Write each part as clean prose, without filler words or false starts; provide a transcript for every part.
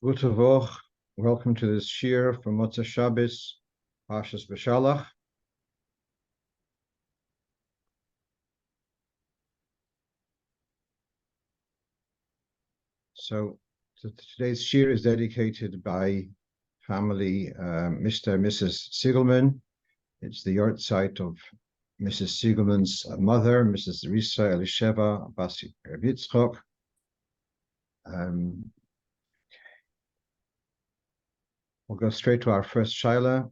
Gute Woche. Welcome to this shir for Motzei Shabbos, Parshas B'Shalach. So today's shir is dedicated by family Mr. and Mrs. Siegelman. It's the yahrzeit of Mrs. Siegelman's mother, Mrs. Risa Elisheva Bas Yitzchok. We'll go straight to our first shaila.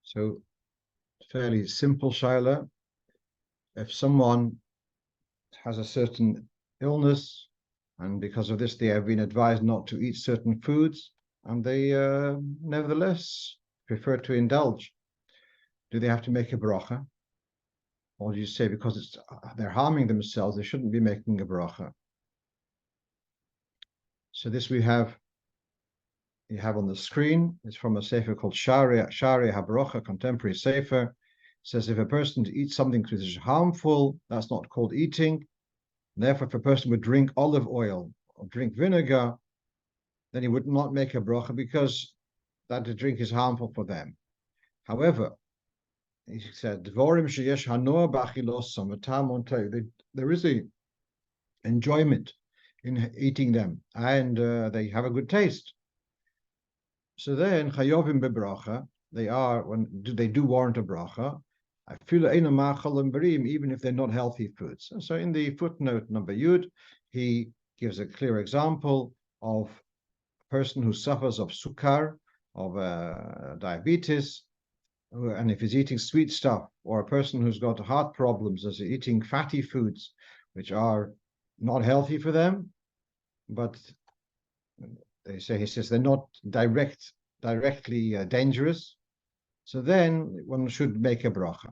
So, fairly simple shaila. If someone has a certain illness, and because of this they have been advised not to eat certain foods, and they nevertheless prefer to indulge, do they have to make a bracha? Or do you say because they're harming themselves, they shouldn't be making a bracha? So this you have on the screen. It's from a sefer called Shari HaBrocha, contemporary sefer. It says if a person eats something which is harmful, that's not called eating. Therefore, if a person would drink olive oil or drink vinegar, then he would not make a bracha because that the drink is harmful for them. However, he said, there is a enjoyment in eating them, and they have a good taste. So then, chayovim bebracha, they do warrant a bracha, even if they're not healthy foods. So in the footnote number Yud, he gives a clear example of a person who suffers of sukar, of diabetes, and if he's eating sweet stuff, or a person who's got heart problems, is eating fatty foods, which are not healthy for them, but he says they're not directly dangerous. So then one should make a bracha.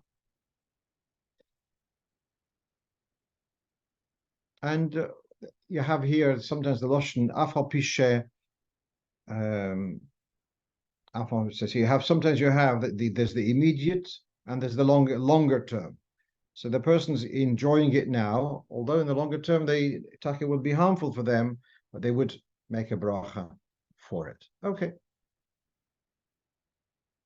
And you have here sometimes the lashon afal pishe. So sometimes you have there's the immediate and there's the longer term. So the person's enjoying it now, although in the longer term it would be harmful for them, but they would make a bracha for it. Okay.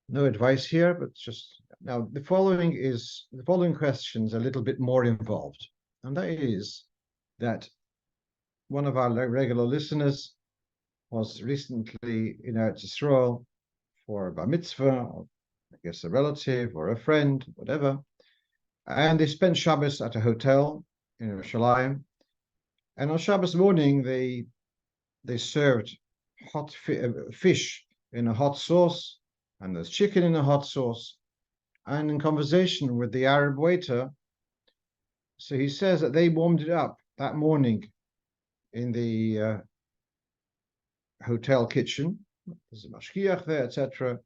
No advice here, but just now the following questions a little bit more involved, and that is that one of our regular listeners was recently in Eretz Yisrael for a bar mitzvah, or I guess a relative or a friend, whatever, and they spent Shabbos at a hotel in Yerushalayim, and on Shabbos morning they served hot fish in a hot sauce, and there's chicken in a hot sauce. And in conversation with the Arab waiter, so he says that they warmed it up that morning in the hotel kitchen. There's a mashgiach there, etc.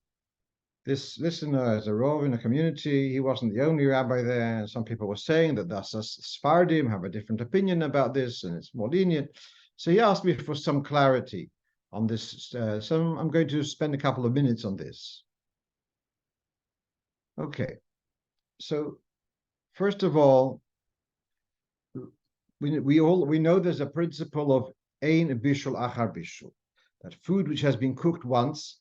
This listener is a rov in a community. He wasn't the only rabbi there. Some people were saying that thus Sfardim have a different opinion about this, and it's more lenient. So he asked me for some clarity on this. So I'm going to spend a couple of minutes on this. Okay. So first of all, we know there's a principle of ein bishul achar bishul, that food which has been cooked once,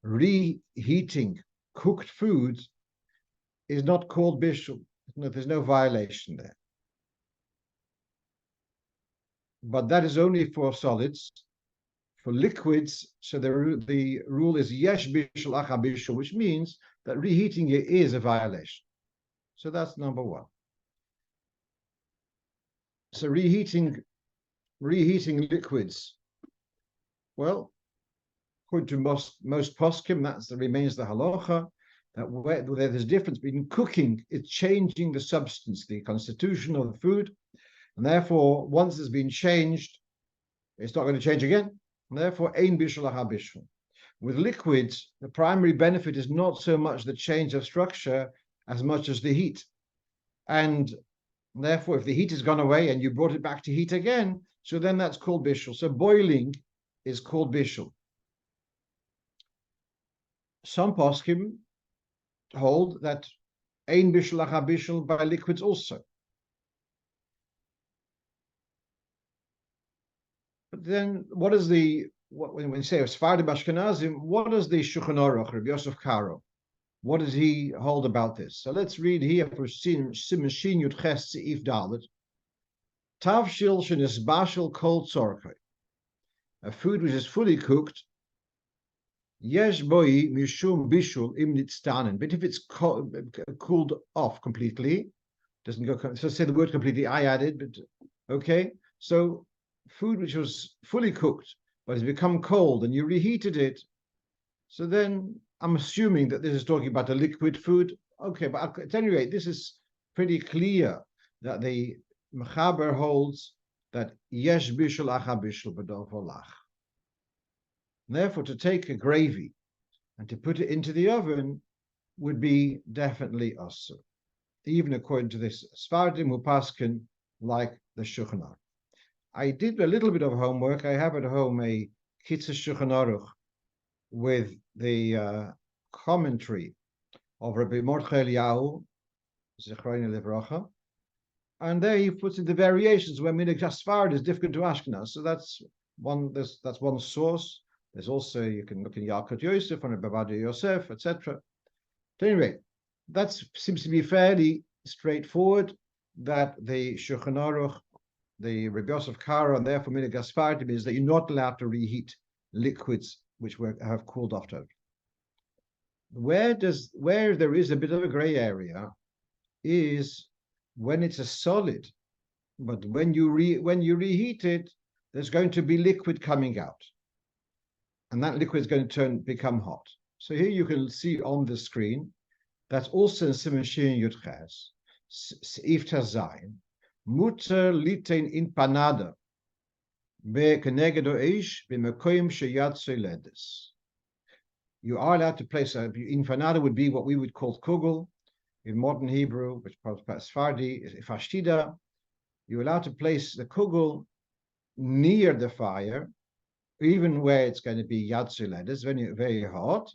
reheating cooked food is not called bishul. There's no violation there. But that is only for solids. For liquids, so the rule is yesh bishul achar bishul, which means that reheating it is a violation. So that's number one. So reheating liquids, well, according to most poskim, that remains the halacha, that where there's a difference between cooking, it's changing the substance, the constitution of the food, and therefore once it's been changed, it's not going to change again, and therefore ein bishul achar bishul. With liquids, the primary benefit is not so much the change of structure as much as the heat, and therefore if the heat has gone away and you brought it back to heat again, so then that's called bishul. So boiling is called bishul. Some poskim hold that ein bishul acha bishul by liquids also. But then, what is when we say of Sephardim Ashkenazim, what does the Shulchan Aruch, Rabbi Yosef Karo, what does he hold about this? So let's read here for Siman Shin Yud Ches Seif Dalet. Tavshil shenisbashel kol tzorkei, a food which is fully cooked. Yesh boi mishum bishul im nitztanen, but if it's cooled off completely, doesn't go. So say the word completely. I added, but okay. So food which was fully cooked but has become cold and you reheated it. So then I'm assuming that this is talking about a liquid food. Okay, but at any rate, this is pretty clear that the Mechaber holds that yesh bishul acha bishul b'dov olach. Therefore, to take a gravy and to put it into the oven would be definitely asur, even according to this Sfardim who paskin like the Shulchan Aruch. I did a little bit of homework. I have at home a Kitzur Shulchan Aruch with the commentary of Rabbi Mordechai Eliyahu, Zichrono Livracha, and there he puts in the variations where Minhag Sfarad is different to Ashkenaz. So that's one source. There's also, you can look in Yalkut Yosef and Babadi Yosef, etc. At any rate, that seems to be fairly straightforward, that the Shulchan Aruch, the Rabbi Yosef Karo, and therefore Minhag Sfarad is that you're not allowed to reheat liquids which have cooled off. Where there is a bit of a gray area is when it's a solid, but when you reheat it, there's going to be liquid coming out, and that liquid is going to become hot. So here you can see on the screen that's also in Siman Shin Yud Ches Seif Tazayin muter litein in panada be'keneged oish b'mekoyim sheyatzei ledes. You are allowed to place in panada would be what we would call kugel in modern Hebrew, which perhaps Sephardi is fashtida. You're allowed to place the kugel near the fire, even where it's going to be yatzei ledes, very, very hot,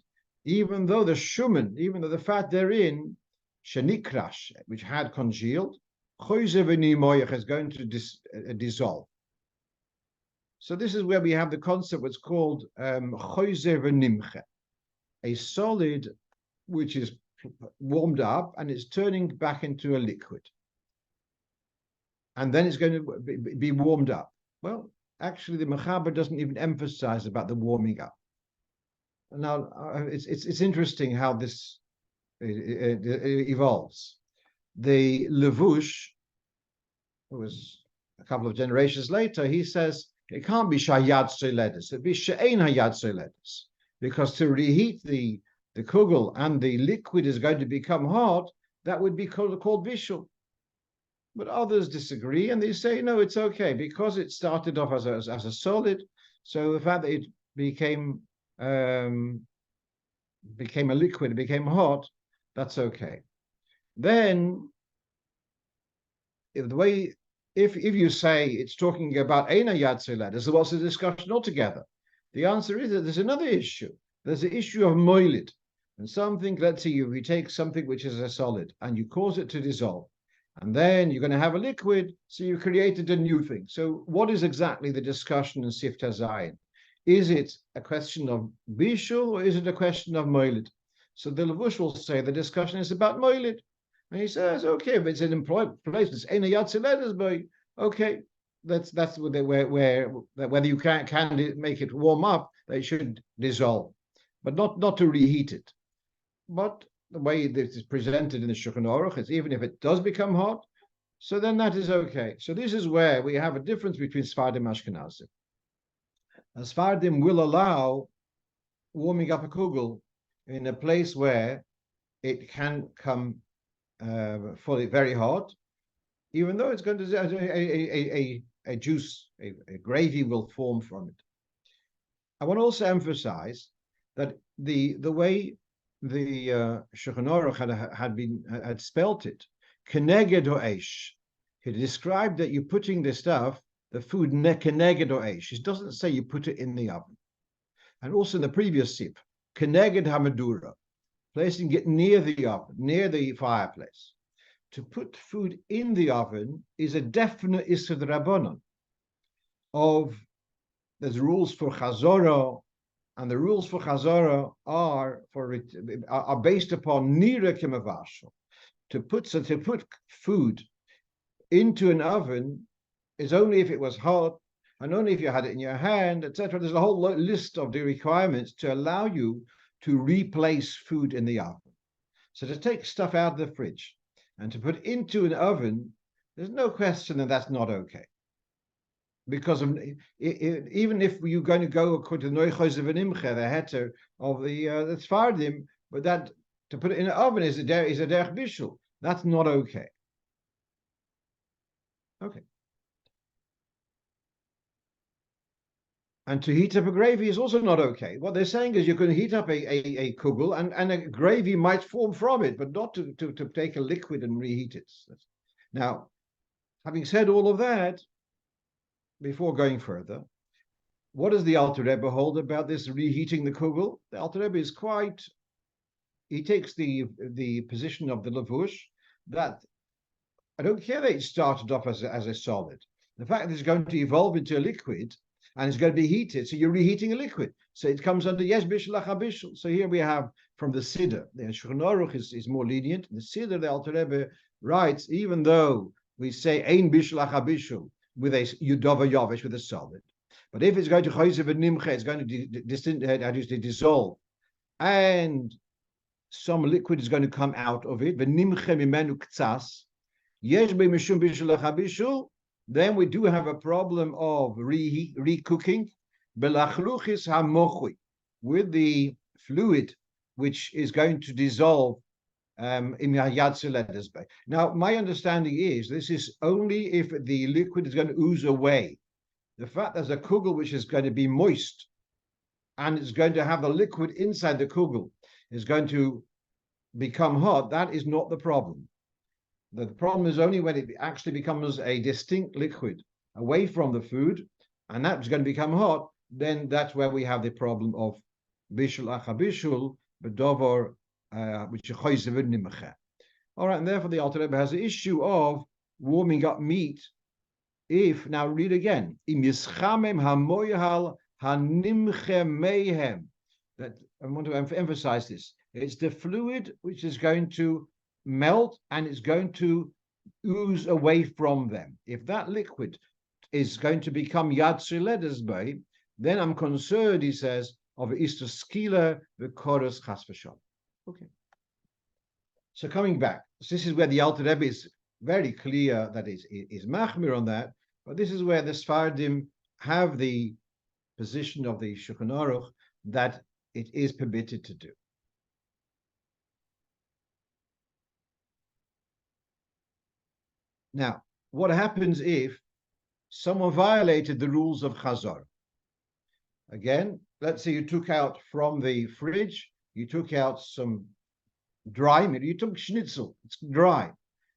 even though the fat therein, shenikrash, which had congealed, is going to dissolve. So this is where we have the concept what's called nimche, a solid which is warmed up and it's turning back into a liquid. And then it's going to be warmed up. Well, actually the Mechaber doesn't even emphasize about the warming up. Now, it's interesting how this evolves. The Levush, who was a couple of generations later, he says it can't be shayad soledes, it'd be she'ein hayad soledes, because to reheat the kugel and the liquid is going to become hot, that would be called bishul. But others disagree and they say no, it's okay because it started off as a solid. So the fact that it became a liquid, it became hot, that's okay. Then if you say it's talking about Eina Yatzilet, so what's the discussion altogether? The answer is that there's another issue. There's the issue of moilid. And something, let's say you take something which is a solid and you cause it to dissolve. And then you're going to have a liquid, so you created a new thing. So what is exactly the discussion in Seif Tazayin? Is it a question of bishul or is it a question of moilid? So the Levush will say the discussion is about moilid. And he says, okay, if it's an employed place, it's Eina Yatziledes boy. Okay, that's whether you can make it warm up, they should dissolve, but not to reheat it. But the way this is presented in the Shulchan Aruch is even if it does become hot, so then that is okay. So this is where we have a difference between Sephardim and Ashkenazim. Sephardim will allow warming up a kugel in a place where it can come fully very hot, even though it's going to a juice, a gravy will form from it. I want to also emphasize that the way the Shulchan Aruch had spelt it, keneged ha'esh. He described that you're putting the stuff, the food, keneged ha'esh. It doesn't say you put it in the oven. And also in the previous sip, keneged hamadura. placing it near the oven, near the fireplace. To put food in the oven is a definite Issur Rabbanon. There's rules for Chazorah, and the rules for Chazorah are based upon Nira Kimavashal. To put food into an oven is only if it was hot, and only if you had it in your hand, etc. There's a whole list of the requirements to allow you to replace food in the oven. So to take stuff out of the fridge and to put into an oven, there's no question that that's not okay. Because even if you're going to go according to the Noichos of an Imche, the heter of the Tzfardim, but that to put it in an oven is a derech bishul. That's not okay. Okay. And to heat up a gravy is also not okay. What they're saying is you can heat up a kugel and a gravy might form from it, but not to take a liquid and reheat it. Now, having said all of that, before going further, what does the Alter Rebbe hold about this reheating the kugel? The Alter Rebbe is he takes the position of the Lavush that I don't care that it started off as a solid. The fact that it's going to evolve into a liquid and it's going to be heated, so you're reheating a liquid. So it comes under Yesh Bishul Lacha Bishul. So here we have from the Siddur, the Shulchan Aruch is more lenient. The Siddur, the Alter Rebbe writes, even though we say Ein Bishul Lacha Bishul with a Yudova Yovish with a solid, but if it's going to Chayzev and Nimche, it's going to dissolve, and some liquid is going to come out of it. V'nimche mimenu ktsas, yesh be mishum bishul lacha bishul. Then we do have a problem of recooking, belachluchis hamochui, with the fluid which is going to dissolve in yad. Now, my understanding is this is only if the liquid is going to ooze away. The fact there's a kugel which is going to be moist and it's going to have the liquid inside the kugel is going to become hot, that is not the problem. The problem is only when it actually becomes a distinct liquid away from the food, and that's going to become hot, then that's where we have the problem of bishul acha bishul, bedover, which is choyzev nimche. All right, and therefore the Alter Rebbe has the issue of warming up meat. If, now read again, im yischamem hamoyhal hanimche mehem. That I want to emphasize this. It's the fluid which is going to melt and it's going to ooze away from them. If that liquid is going to become yad shiledesbei, then I'm concerned, he says, of Easter skila the chorus chas v'sham. Okay. So coming back, so this is where the Alter Rebbe is very clear that is machmir on that, but this is where the Sfardim have the position of the Shulchan Aruch that it is permitted to do. Now, what happens if someone violated the rules of Chazor? Again, let's say you took out from the fridge, you took out some dry meat, you took schnitzel, it's dry,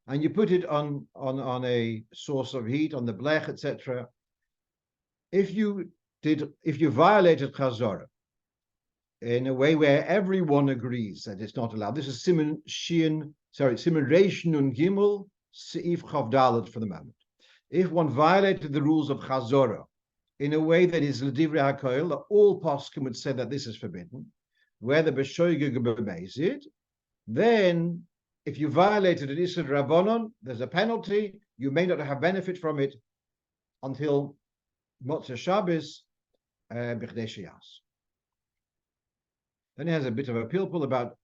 and you put it on a source of heat, on the blech, etc. If you violated Chazor in a way where everyone agrees that it's not allowed, this is Siman Reish Nun Gimel, Seif Chav Dalet for the moment. If one violated the rules of Chazorah in a way that is L'divrei HaKoil, that all poskim would say that this is forbidden, where the B'shoigeg b'meizid, then if you violated an Issur Rabbanon, there's a penalty. You may not have benefit from it until Motzei Shabbos, B'chdei Sheyas. Then he has a bit of a pilpul about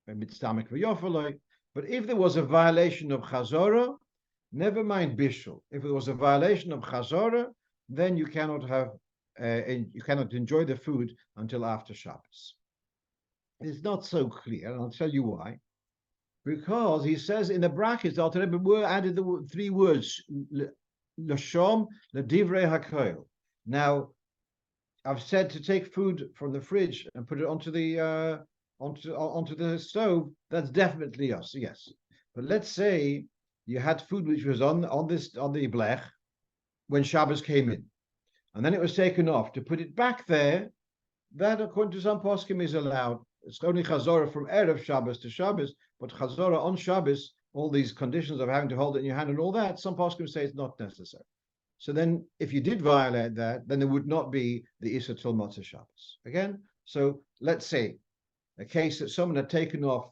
mitztamek v'yofeloi. But if there was a violation of Chazorah, never mind bishul. If there was a violation of Chazorah, then you cannot enjoy the food until after Shabbos. It's not so clear, and I'll tell you why. Because he says in the brackets, the Alter Rebbe added the three words, l'shom l'divrei hakoil. Now, I've said to take food from the fridge and put it onto the stove. That's definitely us, yes. But let's say you had food which was on the blech when Shabbos came in, and then it was taken off to put it back there. That, according to some poskim, is allowed It's only Chazorah from Erev Shabbos to Shabbos, but Chazorah on Shabbos, all these conditions of having to hold it in your hand and all that, some poskim say it's not necessary. So then, if you did violate that, then there would not be the Issa till Motzei Shabbos. Again, so let's say a case that someone had taken off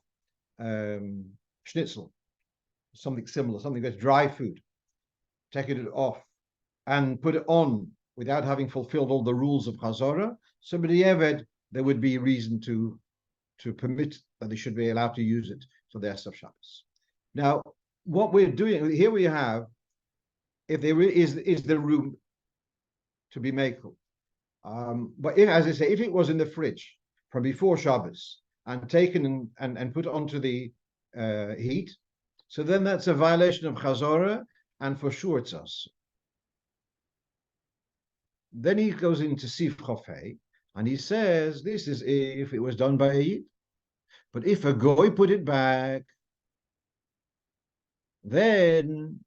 schnitzel, something similar, something that's dry food, taking it off and put it on without having fulfilled all the rules of Chazorah, somebody Eved, there would be reason to permit that they should be allowed to use it for the Esav Shabbos. Now, what we're doing here, we have, if there is the room to be makel. But if, as I say, if it was in the fridge from before Shabbos and taken and put onto the heat, so then that's a violation of Chazorah, and for sure it's us. Then he goes into Sif Chofei, and he says, this is if it was done by a Yid. But if a Goy put it back, then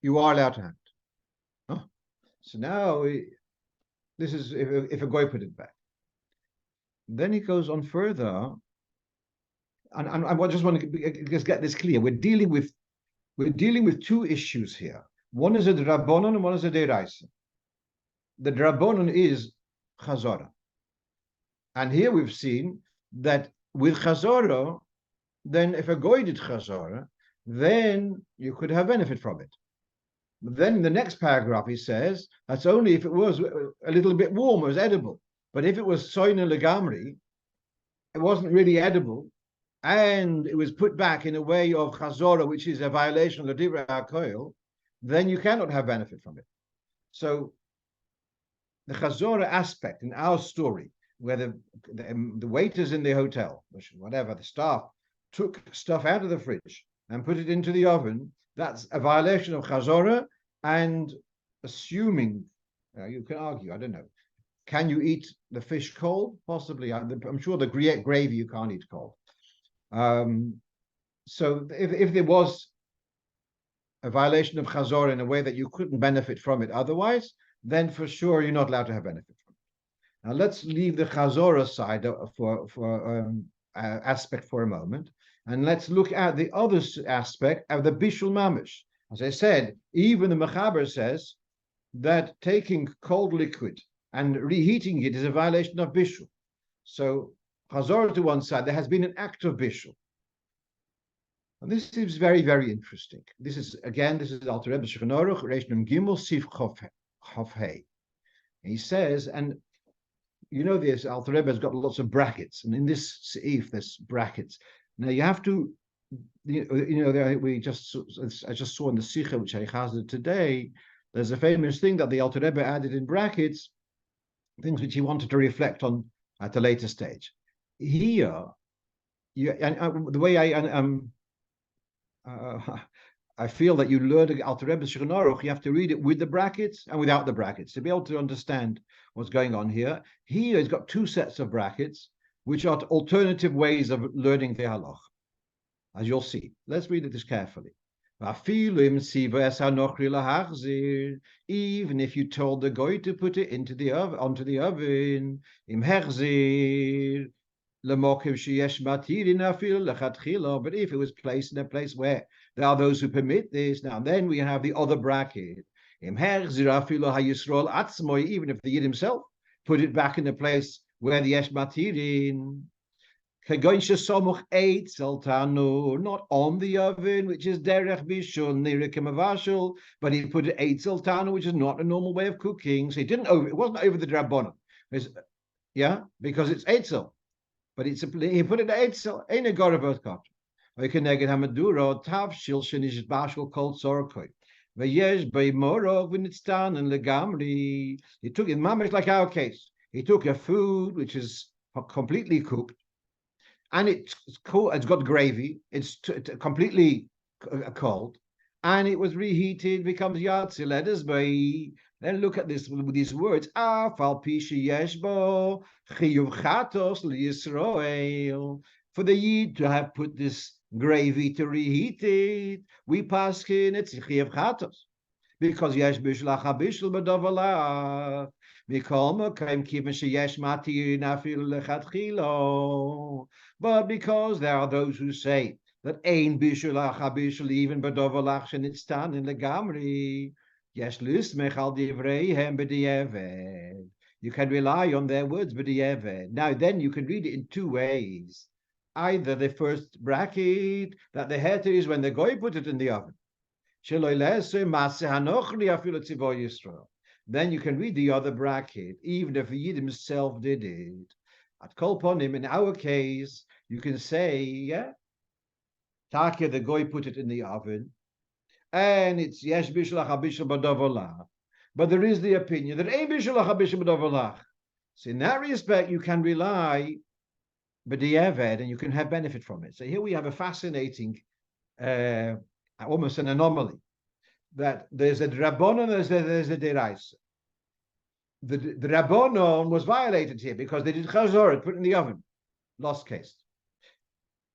you are allowed to have it. Oh. So now, this is if a Goy put it back. Then he goes on further, and I just want to just get this clear. We're dealing with two issues here. One is a Drabonon and one is a Deraisa. The Drabonon is Chazorah. And here we've seen that with Chazorah, then if a Goy did Chazorah, then you could have benefit from it. But then in the next paragraph he says, that's only if it was a little bit warm, it was edible. But if it was Soina Legamri, it wasn't really edible, and it was put back in a way of Chazorah, which is a violation of the Divrei HaKoil, then you cannot have benefit from it. So the Chazorah aspect in our story, where the waiters in the hotel, whatever, the staff, took stuff out of the fridge and put it into the oven, that's a violation of Chazorah, and assuming, you can argue, I don't know, can you eat the fish cold? Possibly. I'm sure the gravy you can't eat cold. So if there was a violation of Chazorah in a way that you couldn't benefit from it otherwise, then for sure you're not allowed to have benefit from it. Now let's leave the Chazorah side for aspect for a moment, and let's look at the other aspect of the Bishul Mamish. As I said, even the Mechaber says that taking cold liquid and reheating it is a violation of Bishul. So Chazorah to one side, there has been an act of Bishul. And this is very, very interesting. This is Alter Rebbe Shulchan Aruch, Reish Nun Gimel Sif Chof Hei. He says, and you know this, Alter Rebbe has got lots of brackets, and in this Seif there's brackets. Now you have to, I just saw in the Sikha which I hazarded today, there's a famous thing that the Alter Rebbe added in brackets, things which he wanted to reflect on at a later stage. Here, the way I feel that you learn Alter Rebbe's Shulchan Aruch, you have to read it with the brackets and without the brackets to be able to understand what's going on here. Here he's got two sets of brackets, which are alternative ways of learning the halach, as you'll see. Let's read this carefully. Even if you told the goy to put it onto the oven, im hechzir, but if it was placed in a place where there are those who permit this, now then we have the other bracket. Even if the Yid himself put it back in the place where the Yesh Matirin, not on the oven, which is derech bishul, but he put it eitzel tanu, which is not a normal way of cooking. So it wasn't over the drabonon. Because it's eitzel. But he put it eitzel, ain't a god about cut. We can negate hamaduro tav shilshin is bashul called sorokoi. Vayesh by morov when it's done and legamri. He took it mamish like our case. He took a food which is completely cooked, and it's cool. It's got gravy. It's completely cold, and it was reheated. Becomes yatsi letters by. Then look at this with these words. For the Yid to have put this gravy to reheat it, we pass in it's chiyuv chatos because yesh bishul achabishul b'davalach. But because there are those who say that ein bishulach habishul even bedovalach shenitztan in legamri, yes lismech al divreihem b'di'eved. You can rely on their words b'di'eved. Now then you can read it in two ways. Either the first bracket, that the heter is when the goy put it in the oven. Then you can read the other bracket, even if Yid himself did it. At Kol Ponim, in our case, you can say, yeah, Taka, the goy put it in the oven, and it's Yesh Bishlach HaBishal B'Dovolach. But there is the opinion that Ein Bishlach HaBishal B'Dovolach. So in that respect, you can rely B'Di'eved, and you can have benefit from it. So here we have a fascinating, almost an anomaly, that there's a Rabbanon, there's a Deraisa. The Rabbanon was violated here because they did Chazor, put in the oven. Lost case.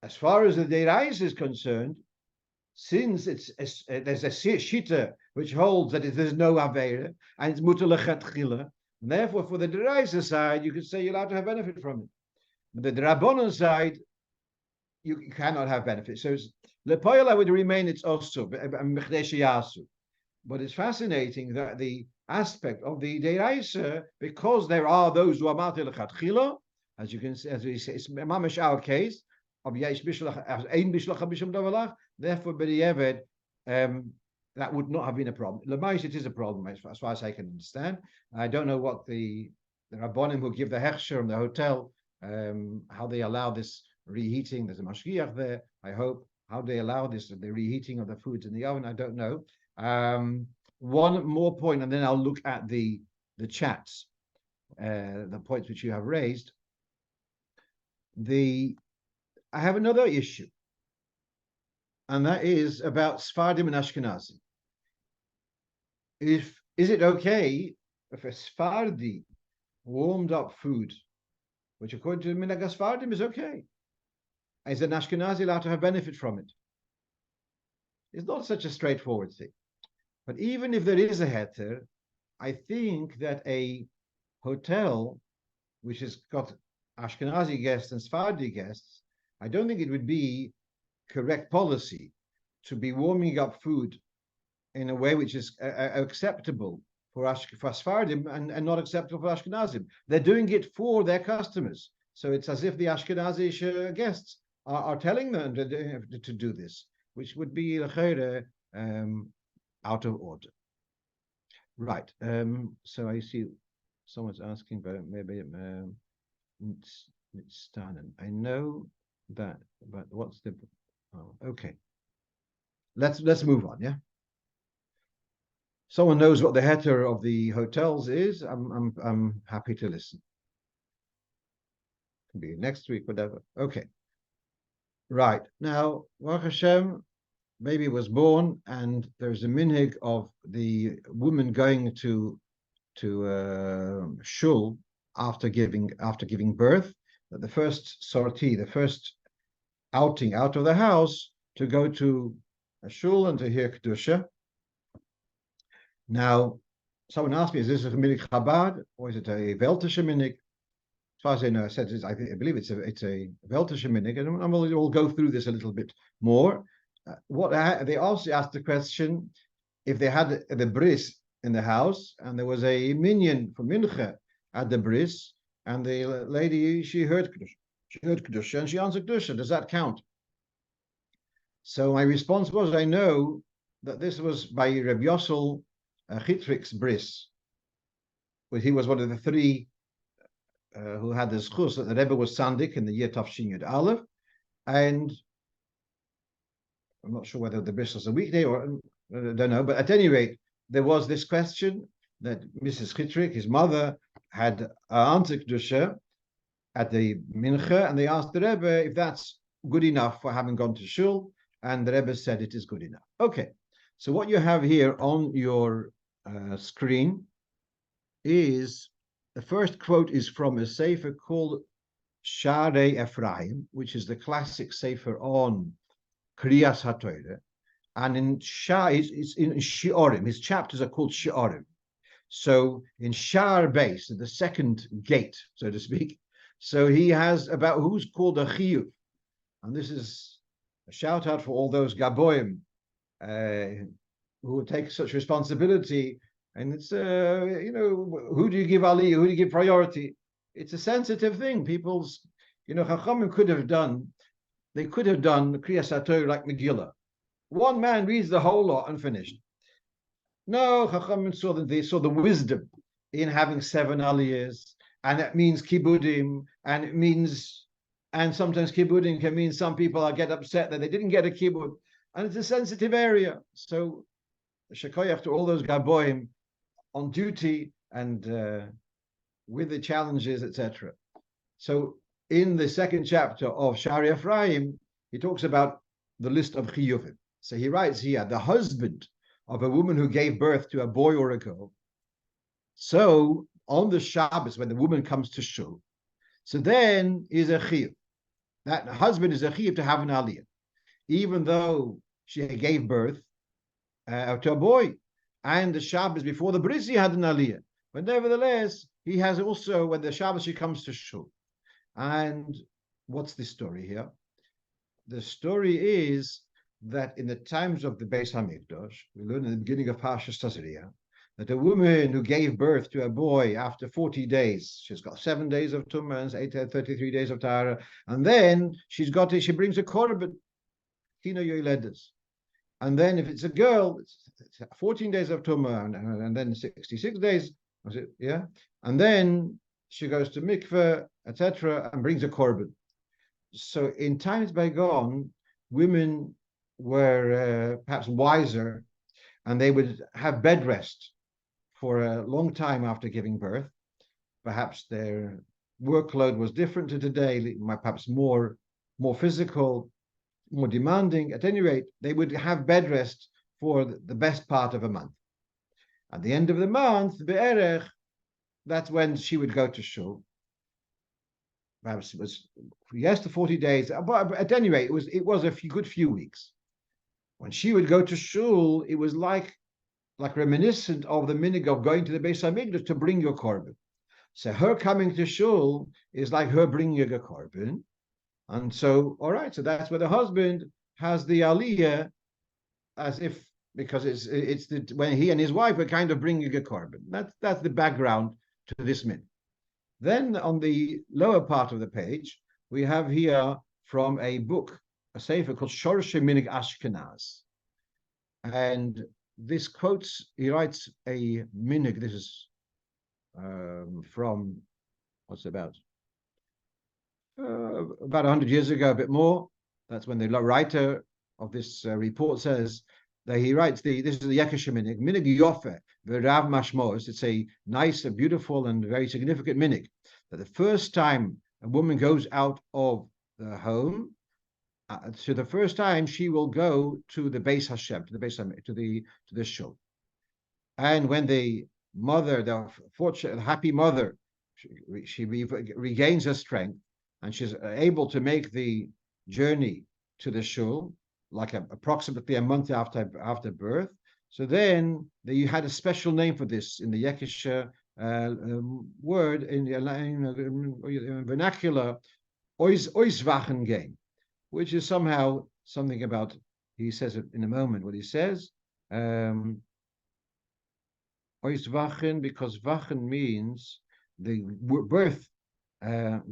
As far as the Deraisa is concerned, since there's a Shita which holds that there's no Aveira, and it's Mutar Lechatchila, and therefore for the Deraisa side, you could say you're allowed to have benefit from it. But the Rabbanon side, you cannot have benefit. So Lepoyala would remain its Osu, but it's fascinating that the aspect of the Deraisa, because there are those who are Matil Lechatchila, as you can see, as we say, it's mamish our case of Yesh Bishlach Ein Bishlach Bisham Davalach. Therefore, B'di'eved, that would not have been a problem. Lemais, it is a problem as far as I can understand. I don't know what the Rabbonim who give the hechsher in the hotel, how they allow this reheating. There's a mashgiach there, I hope. How they allow this, the reheating of the foods in the oven, I don't know. One more point, and then I'll look at the chats, the points which you have raised. I have another issue, and that is about Sfardim and Ashkenazi. Is it okay if a Sfardi warmed up food, which according to Minhag Sfardim is okay, is an Ashkenazi allowed to have benefit from it? It's not such a straightforward thing. But even if there is a heter, I think that a hotel which has got Ashkenazi guests and Sephardi guests, I don't think it would be correct policy to be warming up food in a way which is acceptable for Sephardim and not acceptable for Ashkenazim. They're doing it for their customers. So it's as if the Ashkenazi guests are telling them to do this, which would be out of order. Right. So I see someone's asking, but maybe it's done. I know that, but what's the? Oh, okay. Let's move on. Yeah. Someone knows what the heter of the hotels is. I'm happy to listen. Can be next week, whatever. Okay. Right now, Baruch Hashem, baby was born, and there's a minhag of the woman going to shul after giving birth. That the first sortie, the first outing out of the house, to go to a shul and to hear kedusha. Now, someone asked me, is this a minhag Chabad or is it a Weltische minhag? As far as I know, I believe it's a Weltische minhag, and we'll go through this a little bit more. They also asked the question, if they had the bris in the house and there was a minyan for mincha at the bris, and the lady, she heard kedusha and she answered kedusha, does that count? So my response was, I know that this was by Reb Yossel Chitrik's bris, but he was one of the three who had the zchus that the Rebbe was Sandik in the year Tafshin Yud Aleph, and I'm not sure whether the bris was a weekday or I don't know, but at any rate, there was this question that Mrs. Chitrik, his mother, had answered kedusha at the mincha, and they asked the Rebbe if that's good enough for having gone to shul, and the Rebbe said it is good enough. Okay, so what you have here on your screen is, the first quote is from a sefer called Sharei Ephraim, which is the classic sefer on Kriyas HaTorah, and it's in Shi'orim. His chapters are called Shi'orim. So in Shar Base, the second gate, so to speak, so he has about who's called a chiyuv, and this is a shout out for all those gaboim who take such responsibility. And it's who do you give aliyah? Who do you give priority? It's a sensitive thing. People's, Chachamim could have done. They could have done Kriyas HaTorah like Megillah. One man reads the whole lot unfinished. No, Chachamim saw the wisdom in having 7 aliyahs, and it means kibudim, and sometimes kibudim can mean some people get upset that they didn't get a kibud, and it's a sensitive area. So shekoyach to all those gaboim on duty and with the challenges, etc. So in the second chapter of Shari Ephraim, he talks about the list of chiyuvim. So he writes here, the husband of a woman who gave birth to a boy or a girl. So on the Shabbos, when the woman comes to shul, so then is a chiyuv. That husband is a chiyuv to have an aliyah, even though she gave birth to a boy, and the Shabbos before the bris he had an aliyah. But nevertheless, he has also, when the Shabbos she comes to shul. And what's the story here? The story is that in the times of the Beis Hamikdash, we learn in the beginning of Parshas Tazria, that a woman who gave birth to a boy after 40 days, she's got 7 days of Tumah and 33 days of Tahara, and then she brings a korban, Kino Yoiledes. And then if it's a girl, it's 14 days of Tumah and then 66 days, was it? Yeah. And then she goes to mikveh, etc., and brings a korban. So in times bygone, women were perhaps wiser, and they would have bed rest for a long time after giving birth. Perhaps their workload was different to today, perhaps more physical, more demanding. At any rate, they would have bed rest for the best part of a month. At the end of the month, be'erech, that's when she would go to shul. Perhaps it was yes to 40 days, but at any rate, it was a good few weeks. When she would go to shul, it was like reminiscent of the minig of going to the Beis Hamikdash to bring your korban. So her coming to shul is like her bringing a korban. And so, all right, so that's where the husband has the aliyah, as if, because it's when he and his wife are kind of bringing a korban. That's the background to this min. Then on the lower part of the page, we have here from a book, a sefer called Shorshe Minig Ashkenaz. And this quotes, he writes a minig, this is from, what's it about 100 years ago, a bit more. That's when the writer of this report says that he writes this is the Yekesha minig, minig yofe v'rav mashmos. It's a nice, a beautiful, and very significant minig. That the first time a woman goes out of the home, so the first time she will go to the Beis Hashem, to the shul. And when the mother, the fortunate, happy mother, she regains her strength, and she's able to make the journey to the shul, like approximately a month after birth. So then you had a special name for this in the Yekisha word in the vernacular, oiswachen game, which is somehow something about, he says it in a moment, what he says, oiswachen, because wachen means the birth,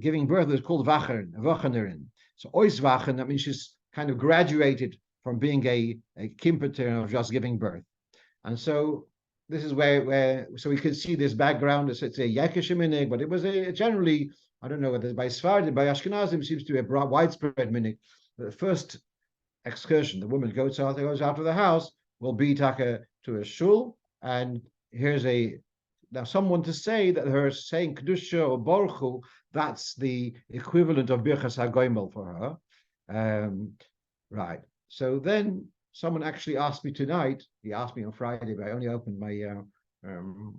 giving birth is called wachenerin. So oiswachen, that means she's kind of graduated from being a kimpeter of just giving birth. And so this is where so we could see this background. It's a Yekish minig, but it was generally, I don't know whether by Sephardim, by Ashkenazim, seems to be a widespread minig. The first excursion, the woman goes out of the house, will be to a shul, and here's now someone to say that her saying Kedusha or Baruch Hu, that's the equivalent of Birchas HaGoimel for her. Right. So then someone actually asked me tonight, he asked me on Friday, but I only opened my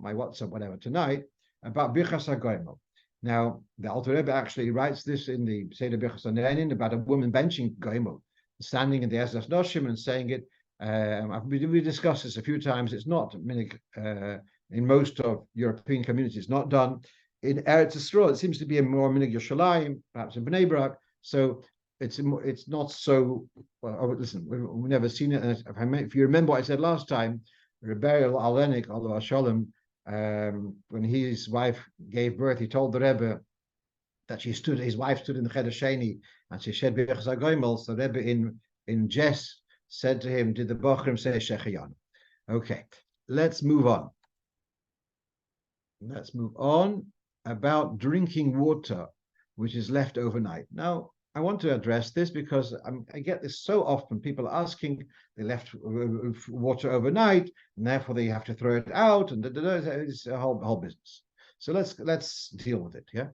my WhatsApp, whatever, tonight, about Birchas HaGoimel. Now, the Alter Rebbe actually writes this in the Seder Birchas HaNe'enin about a woman benching Goimel, standing in the Ezras Noshim and saying it. We discussed this a few times. It's not minig in most of European communities. It's not done. In Eretz Yisrael, it seems to be a more minig Yerushalayim, perhaps in Bnei Brak. So it's not so. Well, listen, we've never seen it. And if you remember what I said last time, Rebbe Alenik, Allah Shalom, when his wife gave birth, he told the Rebbe that his wife stood in the Cheder Sheni, and she said, "B'chzagoymel." So the Rebbe in jest said to him, "Did the Bochrim say Shechiyan?" Okay, let's move on. Let's move on about drinking water, which is left overnight. Now, I want to address this because I get this so often. People asking, they left water overnight, and therefore they have to throw it out, and it's a whole business. So let's deal with it. Yeah.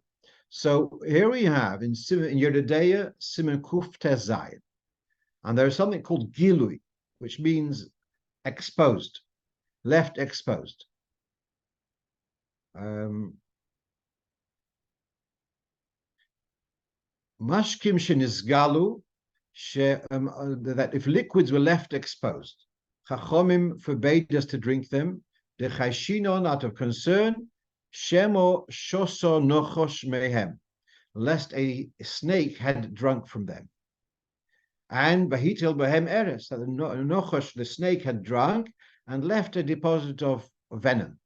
So here we have in Yeridea Simen Kuf Tes Zayin, and there is something called Gilui, which means exposed, left exposed. Mashkim shenizgalu, that if liquids were left exposed, Chachomim forbade us to drink them. The chayshinon, out of concern, shemo shoso nochosh mehem, lest a snake had drunk from them. And bahitil behem eres, that the nochosh, the snake, had drunk and left a deposit of venom.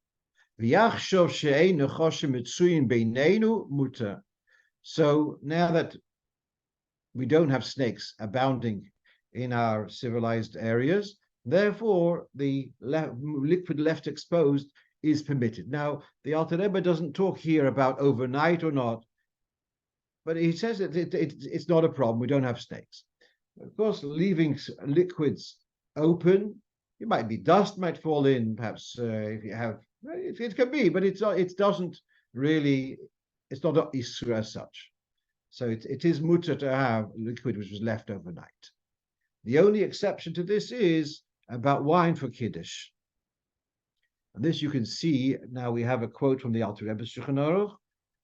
V'yachshov she'ei nochoshim mitzuyin beinenu muter. So now that we don't have snakes abounding in our civilized areas, therefore the liquid left exposed is permitted. Now, the Alter Rebbe doesn't talk here about overnight or not, but he says that it's not a problem. We don't have snakes. Of course, leaving liquids open, it might be dust might fall in, perhaps if you have, it can be, but it doesn't really, it's not an issue as such. So it is mutter to have liquid which was left overnight. The only exception to this is about wine for Kiddush. And this you can see, now we have a quote from the Alter Rebbe Shulchan Aruch,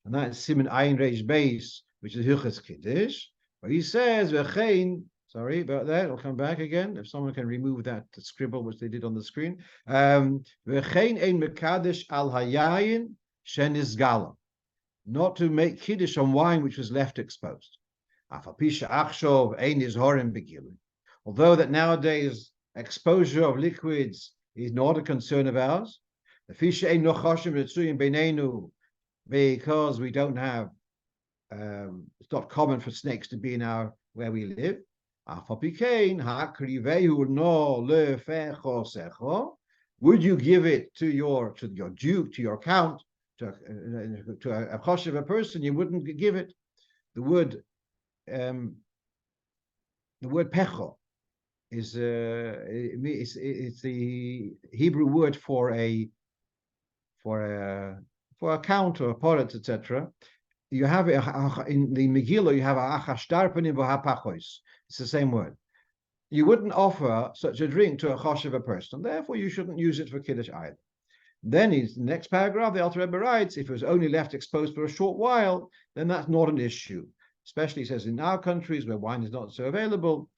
and that is Siman Ayin Reish Beis, which is Hilchos Kiddush, where he says, sorry about that, I'll come back again, if someone can remove that scribble which they did on the screen. V'chein ein mekadesh al hayayin shenizgala, not to make Kiddush on wine which was left exposed. Although that nowadays exposure of liquids is not a concern of ours, because we don't have, it's not common for snakes to be in where we live. Would you give it to your duke, to your count, to a choshev, a person? You wouldn't give it. The word pecho is it's the Hebrew word for a count or a poret, etc. You have in the Megillah, you have a achashtarpenim v'hapachos. It's the same word. You wouldn't offer such a drink to a choshev, a person. Therefore, you shouldn't use it for Kiddush either. Then in the next paragraph, the Alter Rebbe writes, if it was only left exposed for a short while, then that's not an issue. Especially, he says, in our countries where wine is not so available.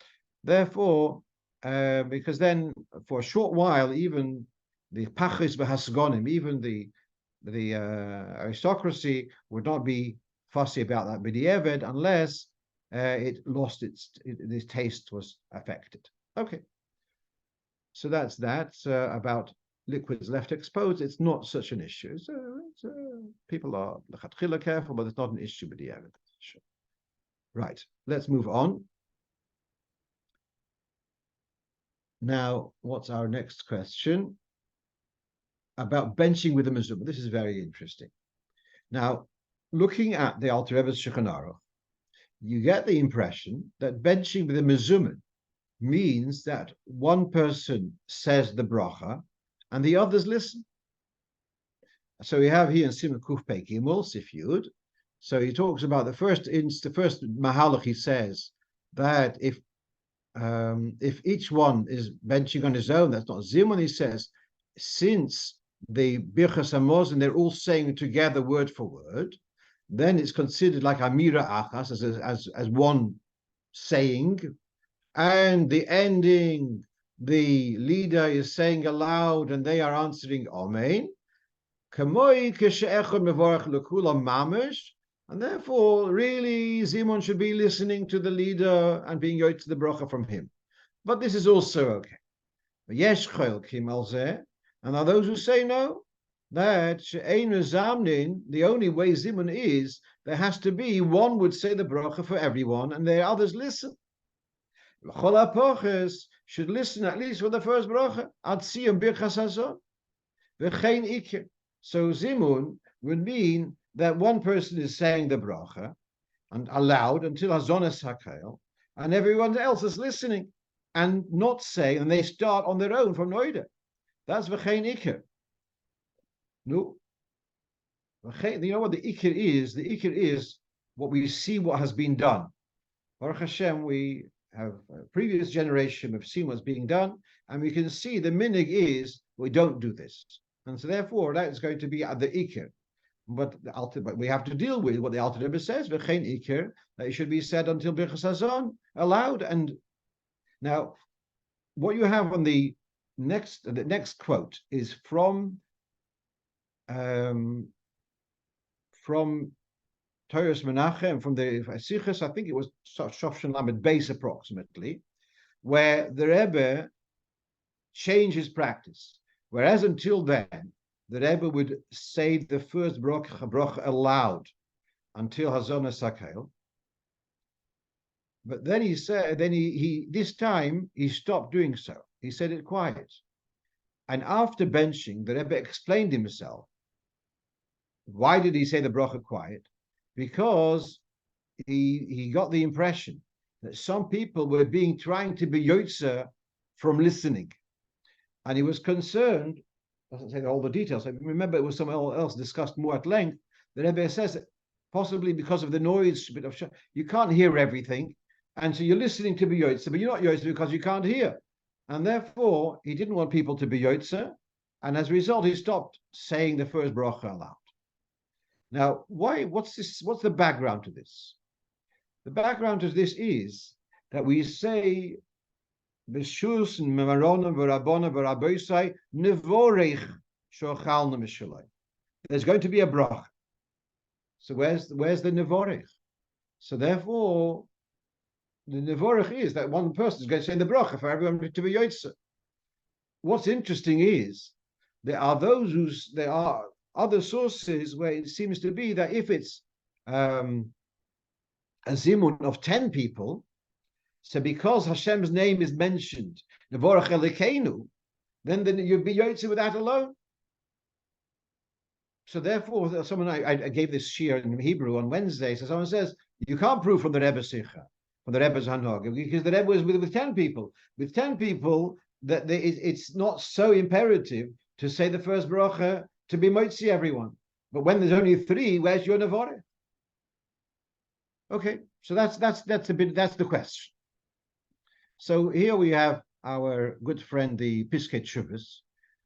Therefore, because then for a short while, even the pachis v'hasgonim, even the aristocracy would not be fussy about that b'di'eved unless it lost its taste was affected. Okay, so that's about liquids left exposed. It's not such an issue. People are lechatchila careful, but it's not an issue b'di'eved. Sure. Right, let's move on. Now, what's our next question? About benching with a mezuzah. This is very interesting. Now, looking at the Alter Rebbe's Shulchan Aruch, you get the impression that benching with a mezuzah means that one person says the bracha and the others listen. So we have here in Siman Kuf Pei Gimel Sif Yud. So he talks about the first mahalach. He says that if each one is benching on his own, that's not zimun. He says, since the Birchas Hamazon, they're all saying together word for word, then it's considered like Amira Achas, as one saying, and the ending, the leader is saying aloud and they are answering Amen. And therefore, really, Zimun should be listening to the leader and being yot to the bracha from him. But this is also okay. And are those who say no, that the only way Zimun is, there has to be one would say the bracha for everyone, and the others listen. Should listen at least for the first bracha. So Zimun would mean that one person is saying the bracha and aloud until Hazonas Hakel, and everyone else is listening and not saying, and they start on their own from Noida. That's v'chein ikir. No, you know what the ikir is? The ikir is what we see what has been done. Baruch Hashem, we have a previous generation of seen what's being done, and we can see the minig is we don't do this, and so therefore that is going to be at the ikir. But we have to deal with what the Alter Rebbe says, v'chein ikir, that it should be said until Birchas Hazon, aloud. And now, what you have on the next quote is from Toras Menachem, from the Sichos, I think it was Shofshan Lamed Beis approximately, where the Rebbe changed his practice. Whereas until then, the Rebbe would say the first bracha aloud until Hazonas Hakel. But then he said, this time he stopped doing so. He said it quiet. And after benching, the Rebbe explained himself. Why did he say the bracha quiet? Because he got the impression that some people were trying to be yotzer from listening. And he was concerned, doesn't say all the details. I remember it was someone else discussed more at length. The Rebbe says that possibly because of the noise, you can't hear everything. And so you're listening to be yotzer, but you're not yotzer because you can't hear. And therefore, he didn't want people to be yotzer. And as a result, he stopped saying the first bracha aloud. Now, what's this? What's the background to this? The background to this is that we say B'shus Memarona v'Rabona v'Raboisai Nevorech Shochalna Mishalai. There's going to be a bracha. So where's the Nevorech? So therefore, the Nevorech is that one person is going to say the bracha for everyone to be yotzer. What's interesting is there are other sources where it seems to be that if it's a zimun of 10 people, so because Hashem's name is mentioned, Nevorach Elokeinu, then you'd be yotzer with that alone. So therefore, I gave this shir in Hebrew on Wednesday. So someone says, you can't prove from the Rebbe's Sikha, from the Rebbe's Hanog, because the Rebbe was with 10 people. With 10 people, it's not so imperative to say the first bracha to be motzi everyone. But when there's only 3, where's your Nevorach? Okay, so that's the question. So here we have our good friend, the Piskei Teshuvos,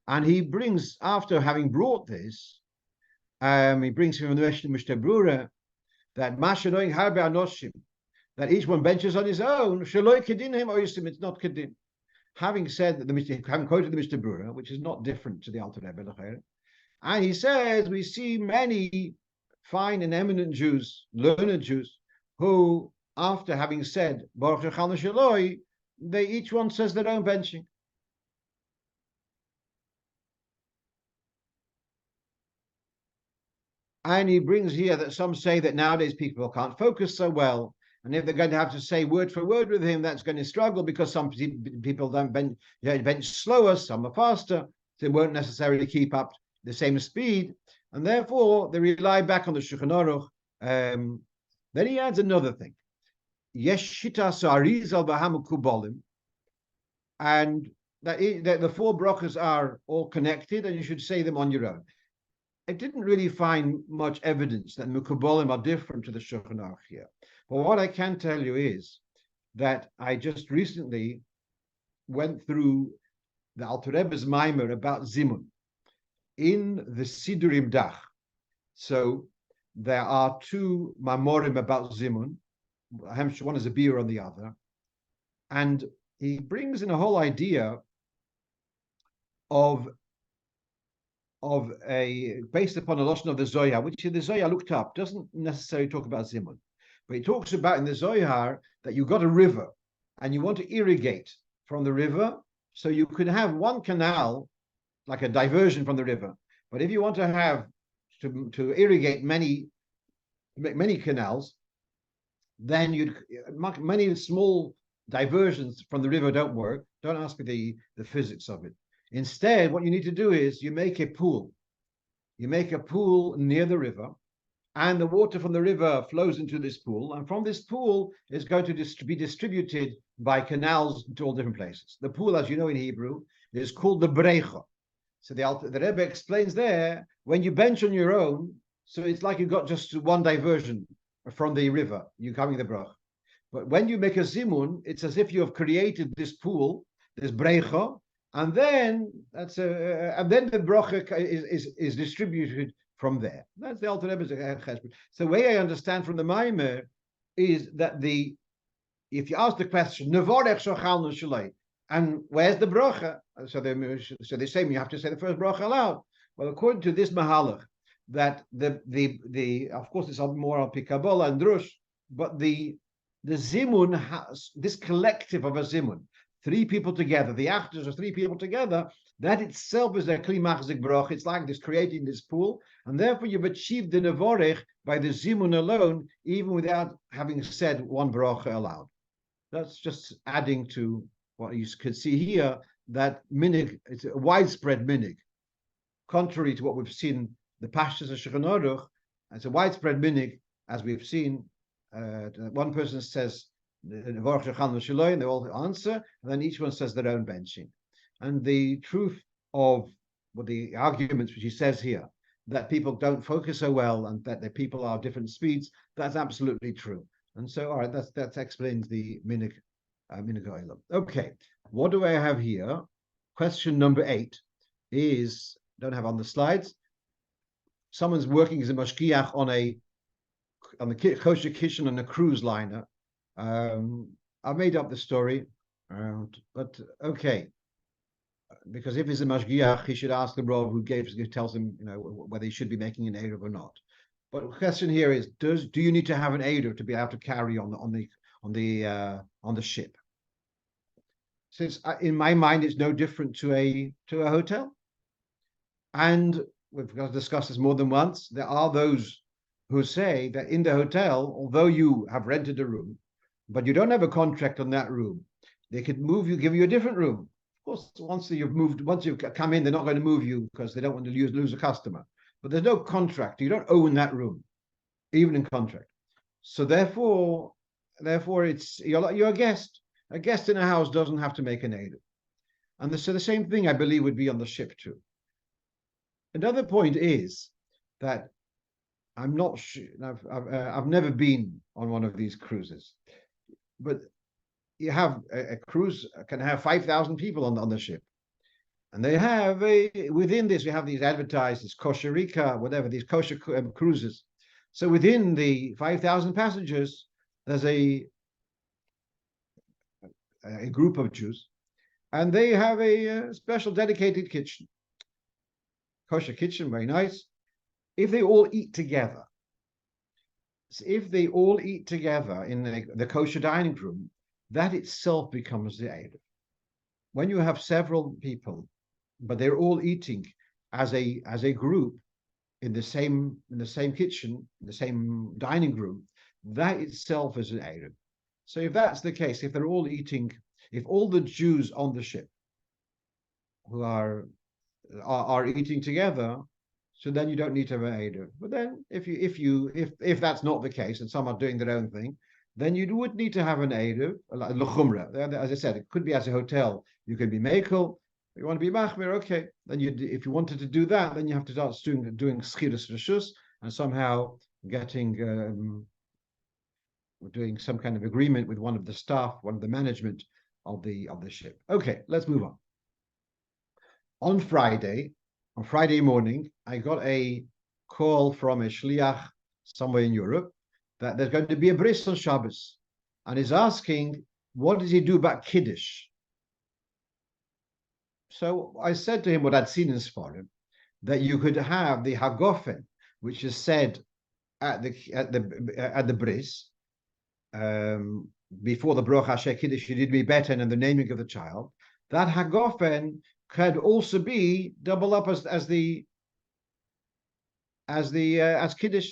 and he brings, after having brought this, he brings from the Mishnah Brura that Masha knowing Harbe Anoshim, that each one benches on his own, Shaloi Kedin him, or it's not Kedin. Having said that, having quoted the Mishnah Brura, which is not different to the Alter Rebbe, and he says we see many fine and eminent Jews, learned Jews, who, after having said Baruch Shechalna Shaloi, they each one says their own benching. And he brings here that some say that nowadays people can't focus so well, and if they're going to have to say word for word with him, that's going to struggle because some people don't bench slower, some are faster, so they won't necessarily keep up the same speed, and therefore they rely back on the Shulchan Aruch. Then he adds another thing. Yesh shitas arizal v'hamu kubolim, and that the 4 brachas are all connected, and you should say them on your own. I didn't really find much evidence that Mukubolim are different to the Shulchan Aruch here. But what I can tell you is that I just recently went through the Alter Rebbe's Maimer about Zimun in the Sidurim Dach. So there are 2 Mamorim about Zimun. One is a beer on the other. And he brings in a whole idea of based upon a lashon of the Zohar, which the Zohar looked up, doesn't necessarily talk about zimun, but he talks about in the Zohar that you got a river and you want to irrigate from the river, so you could have one canal like a diversion from the river. But if you want to have to irrigate many canals, then many small diversions from the river don't work. Don't ask me the physics of it. Instead, what you need to do is you make a pool. You make a pool near the river, and the water from the river flows into this pool, and from this pool is going to be distributed by canals to all different places. The pool, as you know in Hebrew, is called the brecha. So the Rebbe explains there, when you bench on your own, so it's like you've got just one diversion from the river, you're coming the brach. But when you make a zimun, it's as if you have created this pool, this brecha, and then the bracha is distributed from there. That's the Alter Rebbe's cheshbon. So the way I understand from the Maimer is that if you ask the question, nevarech shochalnu shalei, and where's the bracha? So they say you have to say the first bracha aloud. Well, according to this mahalach, that the of course it's more on Kabbalah and Drush, but the zimun has this collective of a zimun, three people together, the actors are three people together, that itself is a kli machzik bracha. It's like this creating this pool, and therefore you've achieved the nevorech by the zimun alone, even without having said one bracha aloud. That's just adding to what you could see here, that minig, it's a widespread minig. Contrary to what we've seen, the pashtus of Shulchan Aruch, it's a widespread minig, as we've seen. One person says, and they all answer, and then each one says their own benching. And the truth of the arguments which he says here, that people don't focus so well and that the people are different speeds, that's absolutely true. And so, all right, that explains the minig. Okay, what do I have here? Question number 8 is, don't have on the slides. Someone's working as a mashgiach on the kosher kitchen on a cruise liner. I made up the story, but okay. Because if he's a mashgiach, he should ask the Rav who tells him, whether he should be making an eruv or not. But the question here is, do you need to have an eruv to be able to carry on the ship? Since in my mind it's no different to a hotel, and we've got to discuss this more than once. There are those who say that in the hotel, although you have rented a room, but you don't have a contract on that room, they could give you a different room. Of course, once you've come in, they're not going to move you because they don't want to lose a customer. But there's no contract. You don't own that room, even in contract. So therefore, it's you're a guest. A guest in a house doesn't have to make an eruv. And so the same thing, I believe, would be on the ship too. Another point is that I'm not sure. I've never been on one of these cruises, but you have a cruise can have 5,000 people on the ship, and they have within this we have these advertised as kosher Rika, whatever, these kosher cruises. So within the 5,000 passengers, there's a group of Jews, and they have a special dedicated kitchen, kosher kitchen, very nice. If they all eat together, in the kosher dining room, that itself becomes the eruv. When you have several people, but they're all eating as a group in the same kitchen, the same dining room, that itself is an eruv. So if that's the case, if they're all eating, if all the Jews on the ship who are eating together, so then you don't need to have an eruv. But then if that's not the case and some are doing their own thing, then you would need to have an eruv, l'chumra. As I said, it could be as a hotel. You can be mekel. You want to be machmir, okay. Then if you wanted to do that, then you have to start doing schiras reshus and somehow doing some kind of agreement with one of the staff, one of the management of the ship. Okay, let's move on. On Friday morning, I got a call from a shliach somewhere in Europe that there's going to be a bris on Shabbos, and he's asking, what does he do about Kiddush? So I said to him what I'd seen in Sfarim, that you could have the Hagofen, which is said at the bris, before the Broch Hashem Kiddush, you did me better, and the naming of the child. That Hagofen could also be double up as Kiddush.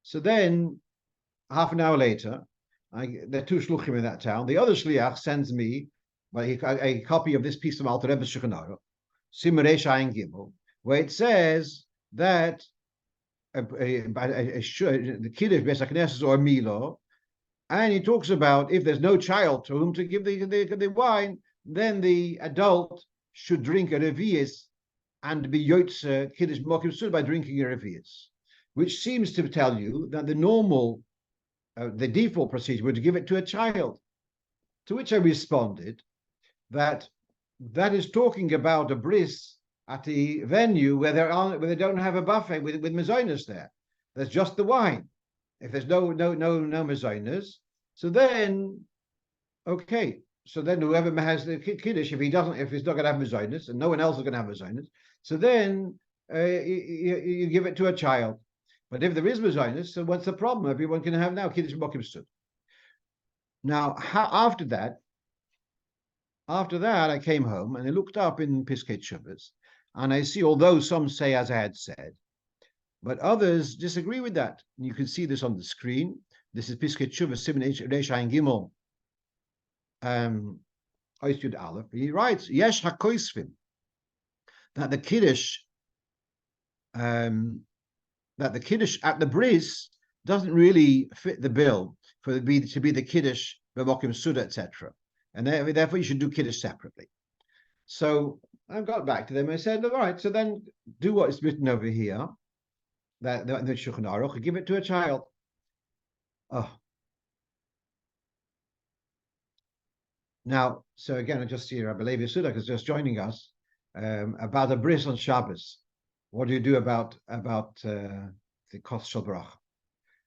So then, half an hour later, there are two shluchim in that town. The other shliach sends me a copy of this piece of Alter Rebbe's Shulchan Aruch, Siman Reish Ayin Gimel, where it says that the Kiddush Beis HaKnesses or Milo, and he talks about if there's no child to whom to give the wine, then the adult should drink a revius and be yotze Kiddush Mokim Sud by drinking a revius, which seems to tell you that the normal, the default procedure would give it to a child. To which I responded that is talking about a bris at the venue where they don't have a buffet with mezainas there. There's just the wine. If there's no mezainas, so then okay. So then whoever has the kiddush, if he's not going to have mezainas and no one else is going to have mezainas, so then you give it to a child. But if there is mezainas, so what's the problem? Everyone can have now kiddush mokim stud. Now after that, I came home and I looked up in Piskei Teshuvos, and I see, although some say as I had said, but others disagree with that. And you can see this on the screen. This is Piskei Teshuvos, Siman Reish Ayin Gimel, Oistud Aleph. He writes, Yesh HaKoisvim, that the Kiddush at the bris doesn't really fit the bill to be the Kiddush b'mokim suda, etc. And therefore you should do Kiddush separately. So I got back to them and I said, all right, so then do what is written over here, that the Shulchan Aruch, give it to a child. Oh. Now, so again, I just see Rabbi Levi Sudak is just joining us about a bris on Shabbos. What do you do about the Kos Shel Bracha?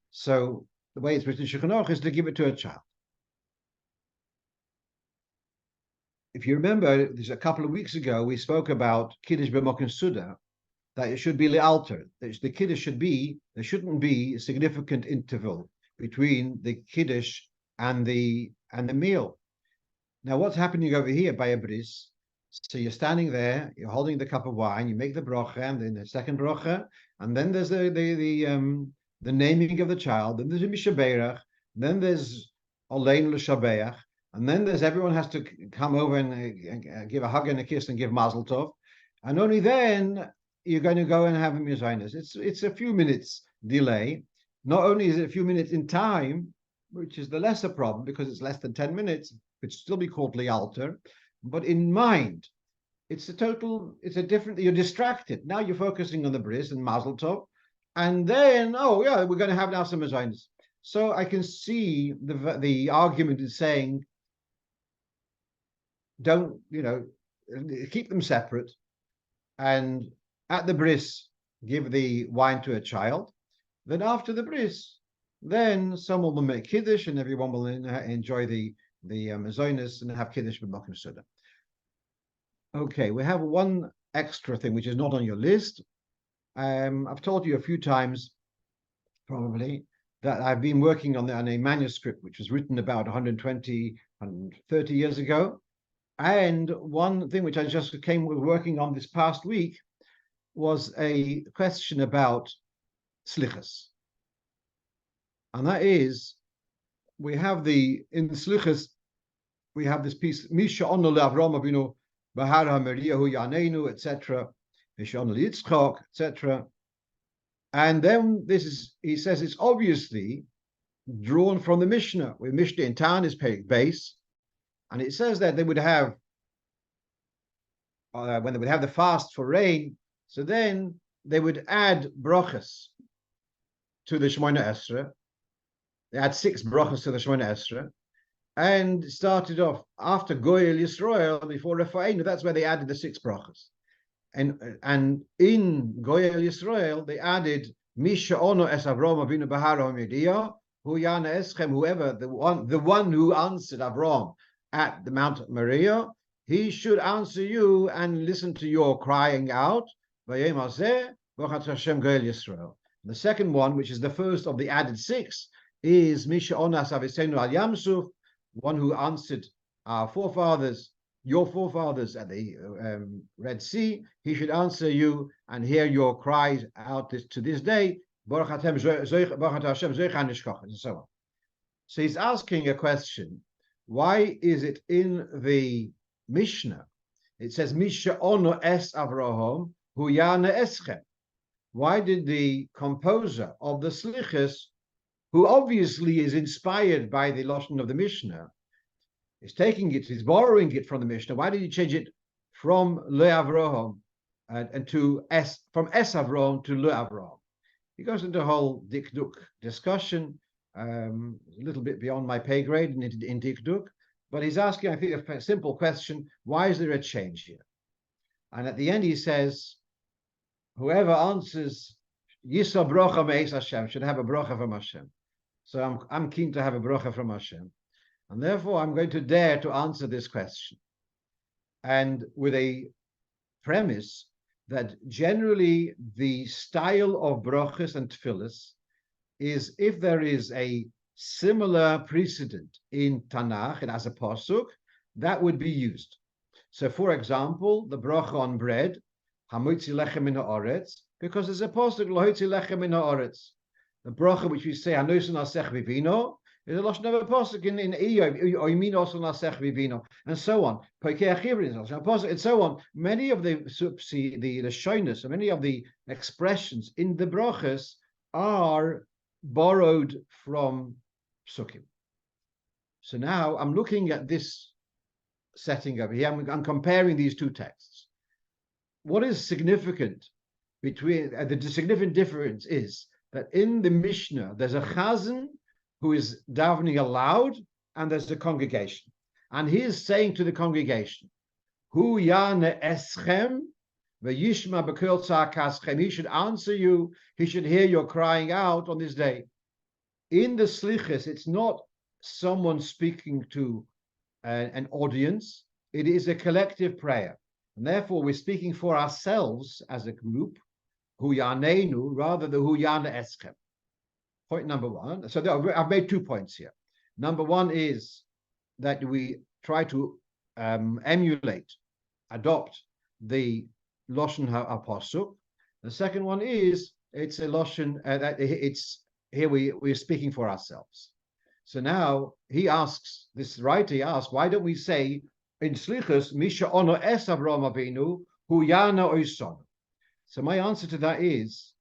So the way it's written in Shulchan Aruch is to give it to a child. If you remember, there's a couple of weeks ago, we spoke about Kiddush b'mokim suda, that it should be le'alter. The Kiddush there shouldn't be a significant interval between the Kiddush and the meal. Now, what's happening over here by a bris? So you're standing there, you're holding the cup of wine, you make the brocha, and then the second brocha, and then there's the naming of the child, then there's a mishaberach, then there's olein l'shabeach, and then there's everyone has to come over and give a hug and a kiss and give mazel tov, and only then you're going to go and have a mezainas. It's a few minutes delay. Not only is it a few minutes in time, which is the lesser problem because it's less than 10 minutes, which still be called lialter, but in mind, it's a different, you're distracted. Now you're focusing on the bris and mazel tov, and then, oh yeah, we're going to have now some mezainas. So I can see the argument is saying, don't, keep them separate, and at the bris, give the wine to a child. Then after the bris, then someone will make kiddush, and everyone will enjoy the mezainas and have kiddush b'mokim suda. Okay, we have one extra thing which is not on your list. I've told you a few times, probably, that I've been working on a manuscript which was written about 120, 130 years ago. And one thing which I just working on this past week was a question about slichas. And that is, in slichas, we have this piece, Misha Ono Avram Avinu Bahar HaMeriyahu Yanenu, etc. Misha Ono Yitzchak, etc. And then he says it's obviously drawn from the Mishnah, where Mishnah in town is paying base. And it says that they would have, when they would have the fast for rain, so then they would add brachas to the Shemona Esrei. They had 6 brachas to the Shemona Esrei, and started off after Goyel Yisrael, before Refa'enu. That's where they added the 6 brachas. And in Goyel Yisrael, they added Misha Ono Es Avram Avinu Bahar HaMeriyahu Hu Yana Eschem, whoever, the one who answered Avram at the Mount Moriah, he should answer you and listen to your crying out, Vayom hazeh Baruch Hashem Goel Yisrael. The second one, which is the first of the added 6, is Misha Onas Aviseinu Al Yamsuf, one who answered our forefathers, your forefathers at the Red Sea. He should answer you and hear your cries out to this day. Baruch Hashem Zoich HaNishkach, and so on. So he's asking a question. Why is it in the Mishnah? It says, Misha Ono Es Avraham, Hu Yana Eschem. Why did the composer of the Slichas, who obviously is inspired by the Lashon of the Mishnah, is taking it, he's borrowing it from the Mishnah, why did he change it from Le Avraham and to Es, from Es Avraham to Le Avraham? He goes into a whole Dikduk discussion, a little bit beyond my pay grade in Dikduk, but he's asking, I think, a simple question: why is there a change here? And at the end, he says, whoever answers Yisa brocha me'es Hashem should have a brocha from Hashem. So I'm keen to have a brocha from Hashem, and therefore I'm going to dare to answer this question, and with a premise that generally the style of brochas and tefillas is, if there is a similar precedent in Tanakh and as a pasuk, that would be used. So, for example, the bracha on bread, hamotzi lechem min haaretz, because there's a pasuk lohotzi lechem min haaretz. The bracha which we say hanosu nasech vivino is a lashon of a pasuk in Iyov, oimin also nasech vivino, and so on. Poikei achivrin is also a pasuk, and so on. Many of the shoyness, and many of the expressions in the brachas are borrowed from psukim. So now I'm looking at this setting over here. I'm comparing these two texts. What is significant between the significant difference is that in the Mishnah there's a chazan who is davening aloud, and there's a congregation, and he is saying to the congregation, "Hu yane eschem v'yishma b'kol tza'akaschem." He should answer you. He should hear your crying out on this day. In the slichas, it's not someone speaking to an audience. It is a collective prayer, and therefore we're speaking for ourselves as a group. Hu yaneinu, rather than hu yane eschem. Point number one. So I've made 2 points here. Number one is that we try to emulate, adopt the Lashon HaPasuk. The second one is it's a Lashon that it's here we're speaking for ourselves. So now he asks, this writer, he asks, why don't we say in Slichus, Misha Ono Es Avraham Avinu, Hu Yana Oisonu? So my answer to that is,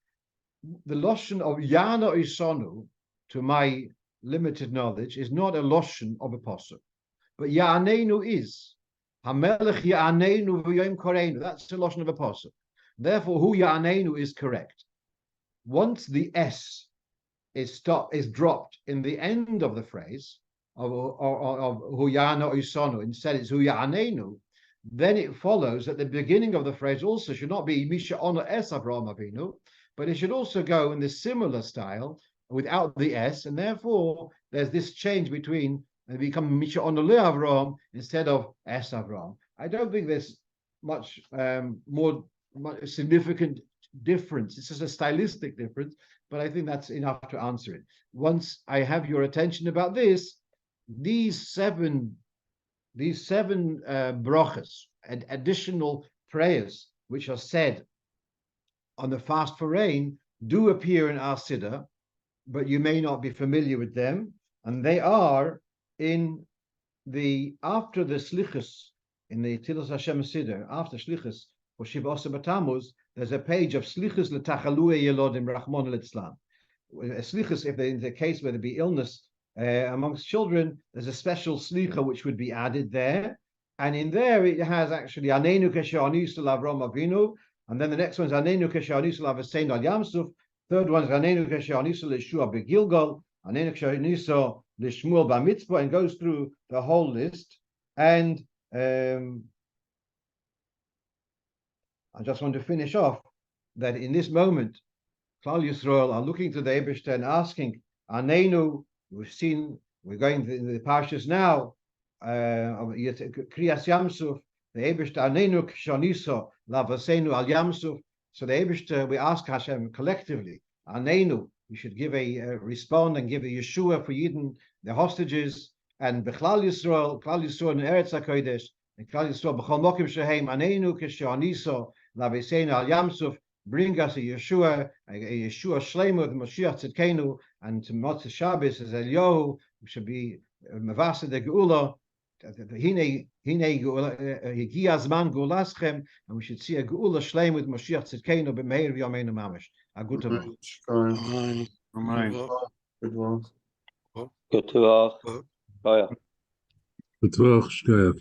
the Lashon of Yana Oisonu, to my limited knowledge, is not a Lashon of a pasuk, but Ya'anenu is. HaMelech Ya'anenu v'yom koreinu. That's the Lashon of a pasuk. Therefore, Hu Ya'anenu is correct. Once the S is dropped in the end of the phrase of Hu Yana Oisonu, instead it's Hu Ya'anenu, then it follows that the beginning of the phrase also should not be Misha Ono Es Avraham Avinu, but it should also go in the similar style without the S, and therefore there's this change between and become Misha Ono Le Avraham instead of Es Avraham. I don't think there's much more significant difference. It's just a stylistic difference, but I think that's enough to answer it. Once I have your attention about this, these seven brachas and additional prayers which are said on the fast for rain do appear in our Siddur, but you may not be familiar with them, and they are in the after the Slichus in the Tilas Hashem Siddur, after Slichus for Shiva Osa B'Tammuz, there's a page of Slichus L'Tachalui Yelodim Rachmon L'Tzlan. Slichus, if in the case where there be illness amongst children, there's a special slicha which would be added there, and in there it has actually Anenu Keshanis L'Avram Avinu. And then the next one is Anenu Keshanis L'Avasein Al Yamsuf. Third one is Anenu Keshanis L'Shua Begilgal. Anenu Keshanis L'Shmuel B'Mitzvah, and goes through the whole list. And I just want to finish off that in this moment, Klal Yisrael are looking to the Eibishter and asking, Anenu, we're going in the parshas now, Kriyas Yamsuf, the Eibishter Anenu Kshaniso Lavasenu Al Yamsuf. So the Eibishter, we ask Hashem collectively, Anenu, we should give respond and give a Yeshua for Yidden, the hostages, and Bechlal Yisrael in Eretz HaKodesh, and Klal Yisrael B'chol Mokim Shehem, Anenu K'she'aniso, Laveseinu Al Yamsuf, bring us a Yeshua Shlemu of Moshiach Tzidkenu, and to Motzei Shabbos as Eliyahu, who should be Mavasa de Geula, Hine Higi Azman Geulaschem, and we should see a Geula Shlemu with Moshiach Tzidkenu b'meir v'yameinu mamash. A good to Good to all. Oh, yeah. Betrach, Shkaya.